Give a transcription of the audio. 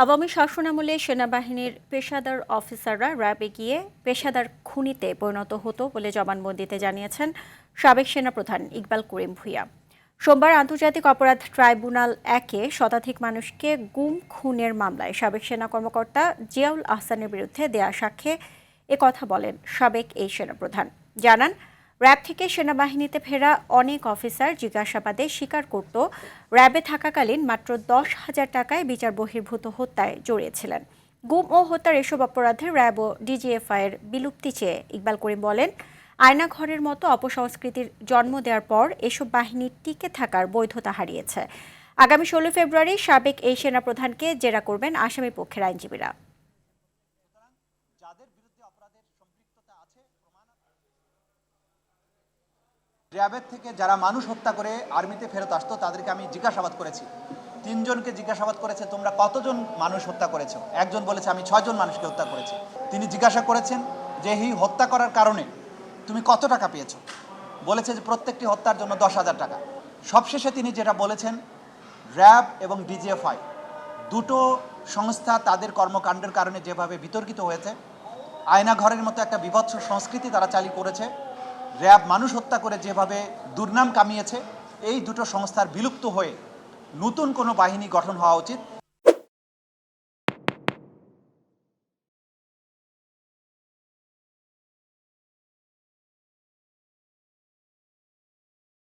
আওয়ামী শাসনামলে সেনাবাহিনীর পেশাদার অফিসাররা র্যাবে গিয়ে পেশাদার খুনিতে পরিণত হতো বলে জবানবন্দিতে জানিয়েছেন সাবেক সেনাপ্রধান ইকবাল করিম ভূঁইয়া। সোমবার আন্তর্জাতিক অপরাধ ট্রাইব্যুনাল ১-এ শতাধিক মানুষকে গুম খুনের মামলায় সাবেক সেনা কর্মকর্তা জিয়াউল আহসানের বিরুদ্ধে দেয়া সাক্ষ্যে কথা বলেন সাবেক এই সেনাপ্রধান। জানান, র্যাব থেকে সেনাবাহিনীতে ফেরা অনেক অফিসার জিজ্ঞাসাবাদে স্বীকার করত র্যাবে থাকাকালীন মাত্র 10,000 টাকায় বিচার বহির্ভূত হত্যায় জড়িয়েছিলেন। গুম ও হত্যার এসব অপরাধে র্যাব ও ডিজিএফআই এর বিলুপ্তি চেয়ে ইকবাল করিম বলেন, আয়নাঘরের মতো অপসংস্কৃতির জন্ম দেওয়ার পর এসব বাহিনী টিকে থাকার বৈধতা হারিয়েছে। আগামী 16 ফেব্রুয়ারি সাবেক এই সেনাপ্রধানকে জেরা করবেন আসামি পক্ষের আইনজীবীরা। র্যাবের থেকে যারা মানুষ হত্যা করে আর্মিতে ফেরত আসতো তাদেরকে আমি জিজ্ঞাসাবাদ করেছি। 3 জনকে জিজ্ঞাসাবাদ করেছে, তোমরা কতজন মানুষ হত্যা করেছো? একজন বলেছে আমি 6 জন মানুষকে হত্যা করেছি। তিনি জিজ্ঞাসা করেছেন যে এই হত্যা করার কারণে তুমি কত টাকা পেয়েছো? বলেছে যে প্রত্যেকটি হত্যার জন্য 10,000 টাকা। সবশেষে তিনি যেটা বলেছেন, র্যাব এবং ডিজিএফআই দুটো সংস্থা তাদের কর্মকাণ্ডের কারণে যেভাবে বিতর্কিত হয়েছে, আয়নাঘরের মতো একটা বিভৎস সংস্কৃতি তারা চালু করেছে, র্যাব মানুষ হত্যা করে যেভাবে দুর্নাম কামিয়েছে, এই দুটো সংস্থার বিলুপ্ত হয়ে নতুন কোনো বাহিনী গঠন হওয়া উচিত।